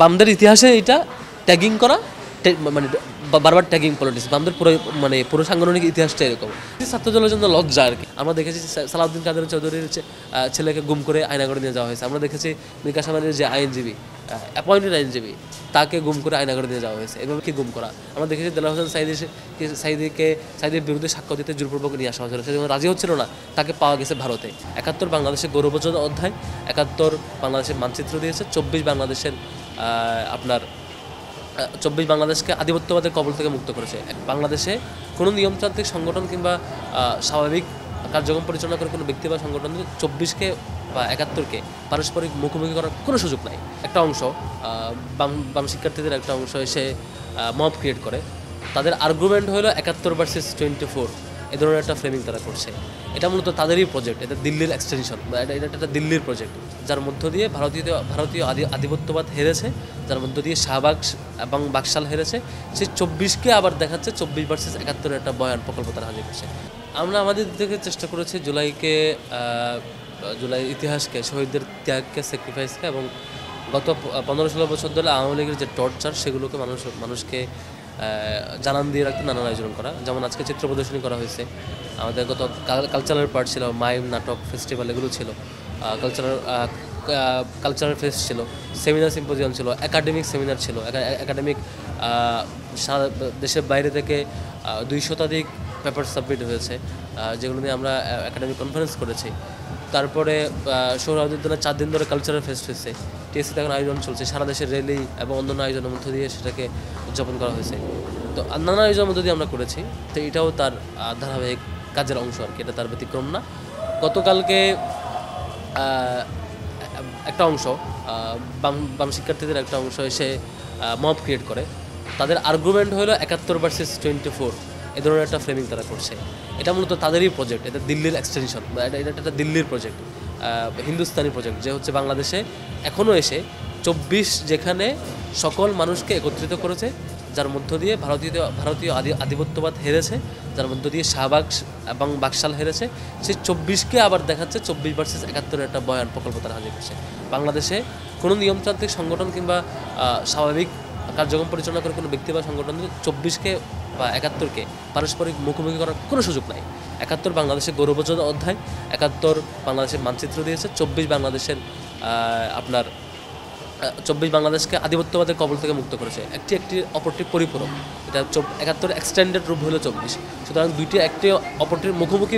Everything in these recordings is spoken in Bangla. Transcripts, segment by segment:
বামদের ইতিহাসে এটা ট্যাগিং করা, মানে বারবার ট্যাগিং পলিটিক্স। বামদের পুরো সাংগঠনিক ইতিহাসটা এরকম। ছাত্রদলের জন্য লজ্জা আর কি। আমরা দেখেছি সালাউদ্দিন কাদের চৌধুরীর ছেলেকে গুম করে আয়নাগরে নিয়ে যাওয়া হয়েছে। আমরা দেখেছি মিকা সামানের যে আইনজীবী, অ্যাপয়েন্টেড আইনজীবী, তাকে গুম করে আয়নাগরে নিয়ে যাওয়া হয়েছে। এভাবে কি গুম করা? আমরা দেখেছি দেলাওয়ার হোসেন সাইদির বিরুদ্ধে সাক্ষ্য দিতে জোরপূর্বক নিয়ে আসা হয়েছিল, সে যখন রাজি হচ্ছিল না, তাকে পাওয়া গেছে ভারতে। ৭১ বাংলাদেশের গৌরবোজ্জ্বল অধ্যায়, ৭১ বাংলাদেশের মানচিত্র দিয়েছে, ২৪ বাংলাদেশের আপনার ২৪ বাংলাদেশকে আধিপত্যবাদের কবল থেকে মুক্ত করেছে। বাংলাদেশে কোনো নিয়মতান্ত্রিক সংগঠন কিংবা স্বাভাবিক কার্যক্রম পরিচালনা করে কোনো ব্যক্তি বা সংগঠন ২৪কে বা ৭১কে পারস্পরিক মুখোমুখি করার কোনো সুযোগ নাই। একটা অংশ বাম শিক্ষার্থীদের একটা অংশ এসে মব ক্রিয়েট করে। তাদের আর্গুমেন্ট হলো ৭১ ভার্সেস 24, এ ধরনের একটা ফ্রেমিং তারা করছে। এটা মূলত তাদেরই প্রজেক্ট, এটা দিল্লির এক্সটেনশন, এটা একটা দিল্লির প্রজেক্ট, যার মধ্য দিয়ে ভারতীয় আধিপত্যবাদ হেরেছে, যার মধ্য দিয়ে শাহবাগ এবং বাকশাল হেরেছে। সেই ২৪কে আবার দেখাচ্ছে ২৪ ভার্সেস ৭১ একটা বয়ান প্রকল্প তারা হাজির করছে। আমরা আমাদের থেকে চেষ্টা করেছি জুলাই ইতিহাসকে, শহীদদের ত্যাগকে, স্যাক্রিফাইসকে এবং গত ১৫-১৬ বছর ধরে আওয়ামী লীগের যে টর্চার, সেগুলোকে মানুষকে জানান দিয়ে রাখতে নানান আয়োজন করা। যেমন আজকে চিত্র প্রদর্শনী করা হয়েছে, আমাদের গত কালচারাল পার্ট ছিল, মাইম, নাটক, ফেস্টিভ্যাল, এগুলো ছিল, কালচারাল ফেস্ট ছিল, সেমিনার সিম্পোজিয়াম ছিল, একাডেমিক সেমিনার ছিল, একাডেমিক সারা দেশের বাইরে থেকে ২০০ পেপার সাবমিট হয়েছে, যেগুলো নিয়ে আমরা একাডেমিক কনফারেন্স করেছি। তারপরে সোহরাওয়ার্দীর ৪ দিন ধরে কালচারাল ফেস্ট হয়েছে, টিএসসিতে এখন আয়োজন চলছে, সারা দেশের র্যালি এবং অন্যান্য আয়োজনের মধ্য দিয়ে সেটাকে উদযাপন করা হয়েছে। তো নানা আয়োজনের মধ্য দিয়ে আমরা করেছি। তো এটাও তার ধারাবাহিক কাজের অংশ আর কি, এটা তার ব্যতিক্রম না। গতকালকে একটা অংশ বাম শিক্ষার্থীদের একটা অংশ এসে মব ক্রিয়েট করে। তাদের আর্গুমেন্ট হলো ৭১ ভার্সেস 24, এ ধরনের একটা ফ্রেমিং তারা করছে। এটা মূলত তাদেরই প্রজেক্ট, এটা দিল্লির এক্সটেনশন, এটা একটা দিল্লির প্রজেক্ট, হিন্দুস্তানি প্রজেক্ট, যে হচ্ছে বাংলাদেশে এখনও এসে ২৪ যেখানে সকল মানুষকে একত্রিত করেছে, যার মধ্য দিয়ে ভারতীয় আধিপত্যবাদ হেরেছে, যার মধ্য দিয়ে শাহবাগ এবং বাকশাল হেরেছে। সেই ২৪কে আবার দেখাচ্ছে ২৪ ভার্সেস ৭১ একটা বয়ান প্রকল্প তারা হাজির করছে। বাংলাদেশে কোনো নিয়মতান্ত্রিক সংগঠন কিংবা স্বাভাবিক কার্যক্রম পরিচালনা করে কোনো ব্যক্তি বা সংগঠন ২৪কে বা ৭১কে পারস্পরিক মুখোমুখি করার কোনো সুযোগ নাই। ৭১ বাংলাদেশের গৌরবোজ্জ্বল অধ্যায়, ৭১ বাংলাদেশের মানচিত্র দিয়েছে, ২৪ বাংলাদেশের আপনার ২৪ বাংলাদেশকে আধিপত্যবাদের কবল থেকে মুক্ত করেছে। একটি অপরটির পরিপূরক, এটা ৭১ এক্সটেন্ডেড রূপ হলো ২৪। সুতরাং একটি অপরটির মুখোমুখি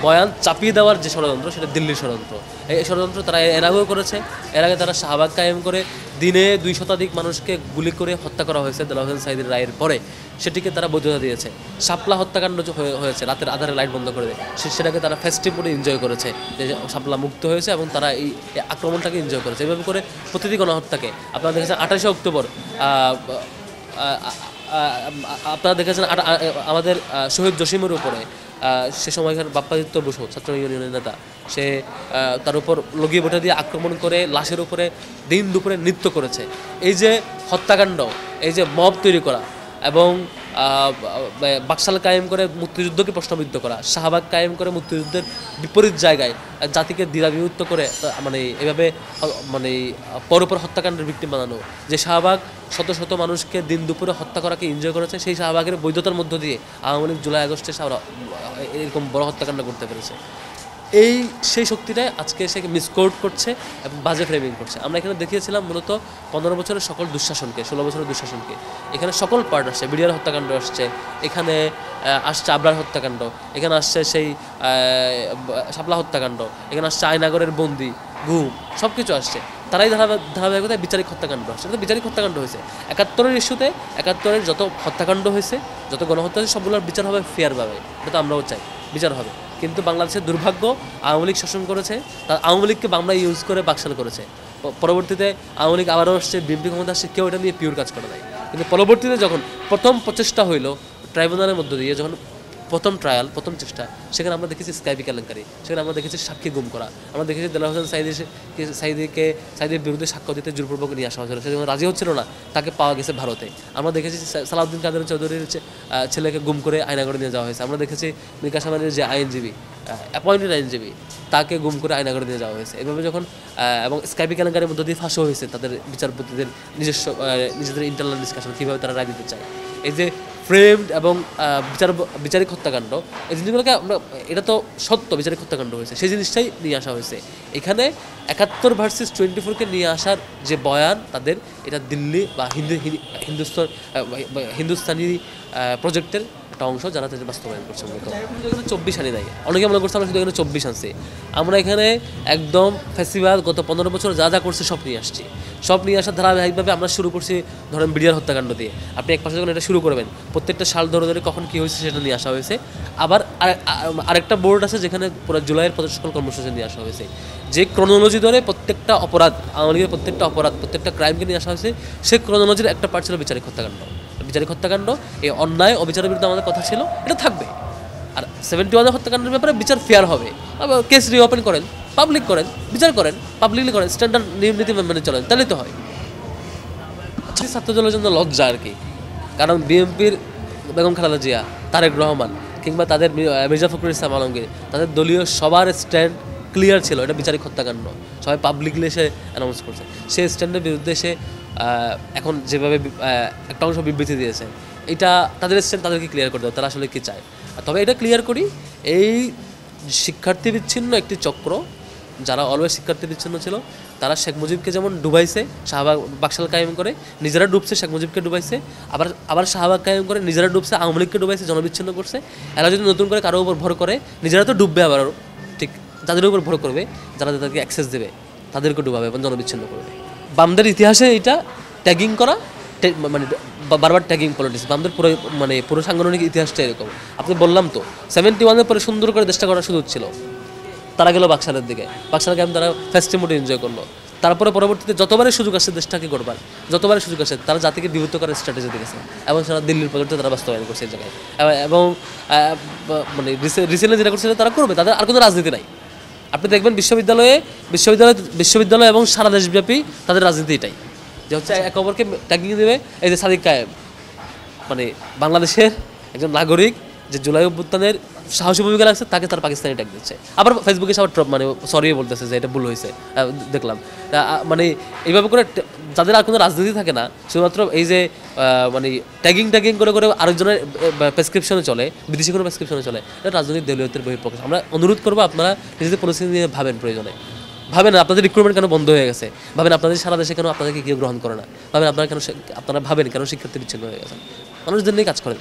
বয়ান চাপিয়ে দেওয়ার যে ষড়যন্ত্র, সেটা দিল্লির ষড়যন্ত্র। এই ষড়যন্ত্র তারা এর আগেও করেছে। এর আগে তারা শাহবাগ কায়েম করে দিনে ২০০ মানুষকে গুলি করে হত্যা করা হয়েছে দেলাওয়ার হোসেন সাইদির রায়ের পরে, সেটিকে তারা বৈধতা দিয়েছে। শাপলা হত্যাকাণ্ড হয়েছে, রাতের আধারে লাইট বন্ধ করে দেয়, সেটাকে তারা ফেস্টিভ করে এনজয় করেছে, যে শাপলা মুক্ত হয়েছে এবং তারা এই আক্রমণটাকে এনজয় করেছে। এভাবে করে প্রতিটি গণহত্যাকে আপনারা দেখেছেন ২৮শে অক্টোবর, আপনারা দেখেছেন আমাদের শহীদ জসিমের উপরে সে সময়কার বাপ্পাদিত্য বসু, ছাত্র ইউনিয়নের নেতা, সে তার উপর লগিয়ে বটে দিয়ে আক্রমণ করে লাশের উপরে দিন দুপুরে নৃত্য করেছে। এই যে হত্যাকাণ্ড, এই যে মব তৈরি করা এবং বাকশাল কায়েম করে মুক্তিযুদ্ধকে প্রশ্নবিদ্ধ করা, শাহবাগ কায়েম করে মুক্তিযুদ্ধের বিপরীত জায়গায় জাতিকে দ্বিধাবিভক্ত করে এভাবে পরপর হত্যাকাণ্ডের ভিক্টিম বানানো, যে শাহবাগ শত শত মানুষকে দিন দুপুরে হত্যা করাকে এনজয় করেছে, সেই শাহবাগের বৈধতার মধ্য দিয়ে আওয়ামী লীগ জুলাই আগস্টে এরকম বড় হত্যাকাণ্ড করতে পেরেছে। সেই শক্তিটাই আজকে এসে মিসকোড করছে এবং বাজে ফ্রেমিং করছে। আমরা এখানে দেখিয়েছিলাম মূলত ১৫ বছরের সকল দুঃশাসনকে, ১৬ বছরের দুঃশাসনকে। এখানে সকল পার্ট আসছে, বিডিআর হত্যাকাণ্ড আসছে, এখানে আসছে আবরার হত্যাকাণ্ড, এখানে আসছে সেই শাপলা হত্যাকাণ্ড, এখানে আসছে আয়নাগরের বন্দি, গুম, সব কিছু আসছে। তারাই ধারাবাহিকতায় বিচারিক হত্যাকাণ্ড আসছে। এটা তো বিচারিক হত্যাকাণ্ড হয়েছে ৭১ ইস্যুতে। ৭১ যত হত্যাকাণ্ড হয়েছে, যত গণহত্যা হয়েছে, সবগুলোর বিচার হবে ফেয়ারভাবে। এটা তো আমরাও চাই বিচার হবে। কিন্তু বাংলাদেশের দুর্ভাগ্য, আওয়ামী লীগ শাসন করেছে, তার আওয়ামী লীগকে বাংলা ইউজ করে বাকশাল করেছে। পরবর্তীতে আওয়ামী লীগ আবারও আসছে, বিএনপি ক্ষমতা আসছে, কেউ এটা নিয়ে পিওর কাজ করে দেয়। কিন্তু পরবর্তীতে যখন প্রথম প্রচেষ্টা হইল ট্রাইব্যুনালের মধ্য দিয়ে, যখন প্রথম ট্রায়াল, প্রথম চেষ্টা, সেখানে আমরা দেখেছি স্কাইপি কেলেঙ্কারি, সেখানে আমরা দেখেছি সাক্ষী গুম করা, আমরা দেখেছি দেলাওয়ার হোসেন সাইদির বিরুদ্ধে সাক্ষ্য দিতে জোরপূর্বক নিয়ে আসা হয়েছিল, সে যখন রাজি হচ্ছিল না, তাকে পাওয়া গেছে ভারতে। আমরা দেখেছি সালাউদ্দিন কাদের চৌধুরীর ছেলেকে গুম করে আয়নাগরে নিয়ে যাওয়া হয়েছে। আমরা দেখেছি মিকা সামানের যে আইনজীবী, অ্যাপয়েন্টেড আইনজীবী তাকে গুম করে আয়নাঘরে নিয়ে যাওয়া হয়েছে। এভাবে যখন এবং স্কাইপি কেলেঙ্কারির মধ্য দিয়ে ফাঁসও হয়েছে তাদের বিচারপতিদের নিজেদের ইন্টারনাল ডিসকাশন কীভাবে তারা রায় দিতে চায়। এই যে ফ্রেমড এবং বিচারিক হত্যাকাণ্ড, এই জিনিসগুলোকে আমরা, এটা তো সত্য বিচারিক হত্যাকাণ্ড হয়েছে, সেই জিনিসটাই নিয়ে আসা হয়েছে এখানে। 71 ভার্সেস 24-কে নিয়ে আসার যে বয়ান তাদের, এটা দিল্লি বা হিন্দুস্তানি প্রজেক্টের একটা অংশ, যারা তাদের বাস্তবায়ন করছে। এখানে 24 আনি নাই, অনেকে মনে করছে আমরা শুধু এখানে 24 আনছি। আমরা এখানে একদম ফেস্টিভ্যাল গত 15 বছর যা যা করছে সব নিয়ে আসছি। সব নিয়ে আসার ধারাবাহিকভাবে আমরা শুরু করছি ধরেন বিডিআর হত্যাকাণ্ড দিয়ে। আপনি এক পাশে যখন এটা শুরু করবেন, প্রত্যেকটা সাল ধরে ধরে কখন কী হয়েছে সেটা নিয়ে আসা হয়েছে। আবার আরেকটা বোর্ড আছে যেখানে পুরো জুলাইয়ের সকল কর্মসূচি নিয়ে আসা হয়েছে, যে ক্রোনোলজি ধরে প্রত্যেকটা অপরাধ, আওয়ামী লীগের প্রত্যেকটা অপরাধ, প্রত্যেকটা ক্রাইমকে নিয়ে আসা হয়েছে। সেই ক্রোনোলজির একটা পার্ট ছিল বিচারিক হত্যাকাণ্ড। বিচারিক হত্যাকাণ্ড, এই অন্যায় অবিচারের বিরুদ্ধে আমাদের কথা ছিল, এটা থাকবে। আর 71 হত্যাকাণ্ডের ব্যাপারে বিচার ফেয়ার হবে। আবার কেস রিওপেন করেন, পাবলিক করেন, বিচার করেন, পাবলিকলি করেন, স্ট্যান্ডার্ড নিয়ম নীতি মেনে চলেন, তাহলেই তো হয়। ছাত্রদলের জন্য লজ্জা আর কি, কারণ বিএনপির বেগম খালেদা জিয়া, তারেক রহমান কিংবা তাদের মির্জা ফখরুল ইসলাম আলমগীর, তাদের দলীয় সবার স্ট্যান্ড ক্লিয়ার ছিল, এটা বিচারিক হত্যাকাণ্ড। সবাই পাবলিকলি এসে অ্যানাউন্স করছে। সেই স্ট্যান্ডের বিরুদ্ধে সে এখন যেভাবে একটা অংশ বিবৃতি দিয়েছে, এটা তাদের স্ট্যান্ড তাদেরকে ক্লিয়ার করে দেয় তারা আসলে কী চায়। তবে এটা ক্লিয়ার করি, এই শিক্ষার্থী বিচ্ছিন্ন একটি চক্র, যারা অলওয়েজ শিক্ষার্থী বিচ্ছিন্ন ছিল, তারা শেখ মুজিবকে যেমন ডুবাইছে, শাহবাগ বাকশাল কায়েম করে নিজেরা ডুবছে, শেখ মুজিবকে ডুবাইছে, আবার শাহবাগ কায়েম করে নিজেরা ডুবছে, আওয়ামী লীগকে ডুবাইছে, জনবিচ্ছিন্ন করছে। এরা যদি নতুন করে কারোর উপর ভর করে, নিজেরা তো ডুববে, আবার ঠিক তাদের উপর ভর করবে, যারা তাদেরকে অ্যাক্সেস দেবে তাদেরকে ডুবাবে এবং জনবিচ্ছিন্ন করবে। বামদের ইতিহাসে এটা ট্যাগিং করা, মানে বারবার ট্যাগিং পলিটিক্স, বামদের পুরো সাংগঠনিক ইতিহাসটা এরকম। আপনি বললাম তো 71-এর পরে সুন্দর করে দেশটা করার সুযোগ ছিল, তারা গেল বাকশালের দিকে, বাকশাল গেম তারা ফেস্টিভ্যাল এনজয় করলো। তারপরে পরবর্তীতে যতবারই সুযোগ আসছে দেশটাকে করবার, যতবারই সুযোগ আসে তারা জাতিকে বিভক্ত করার স্ট্র্যাটেজি দেখেছে এবং সারা দিল্লির প্রজেক্টে তারা বাস্তবায়ন করছে এই জায়গায়। এবং রিসেন্টলি যেটা করছে তারা করবে, তাদের আর কোনো রাজনীতি নাই। আপনি দেখবেন বিশ্ববিদ্যালয় এবং সারা দেশব্যাপী তাদের রাজনীতি এটাই, যে হচ্ছে এক অপরকে ট্যাগিং দেবে। এই যে সাদিক কায়েম, বাংলাদেশের একজন নাগরিক যে জুলাই অভ্যুত্থানের সাহসী ভূমিকা লাগছে, তাকে তার পাকিস্তানি ট্যাগ দিচ্ছে। আবার ফেসবুকে সবার সরি বলতেছে যে এটা ভুল হয়েছে, দেখলাম। এইভাবে করে যাদের আর কোনো রাজনীতি থাকে না, শুধুমাত্র এই যে ট্যাগিং করে আরেকজনের প্রেসক্রিপশনে চলে, বিদেশি কোনো প্রেসক্রিপশনে চলে, এটা রাজনৈতিক দলীয়ত্বের বহিঃপ্রকাশ। আমরা অনুরোধ করবো আপনারা নিজেদের পরিস্থিতি নিয়ে ভাবেন, প্রয়োজনে ভাবেন আপনাদের রিক্রুটমেন্ট কেন বন্ধ হয়ে গেছে, ভাবেন আপনাদের সারা দেশে কেন আপনাদেরকে কেউ গ্রহণ করে না, ভাবেন আপনারা কেন শিক্ষার্থী বিচ্ছিন্ন হয়ে গেছেন, মানুষদের নিয়ে কাজ করেন।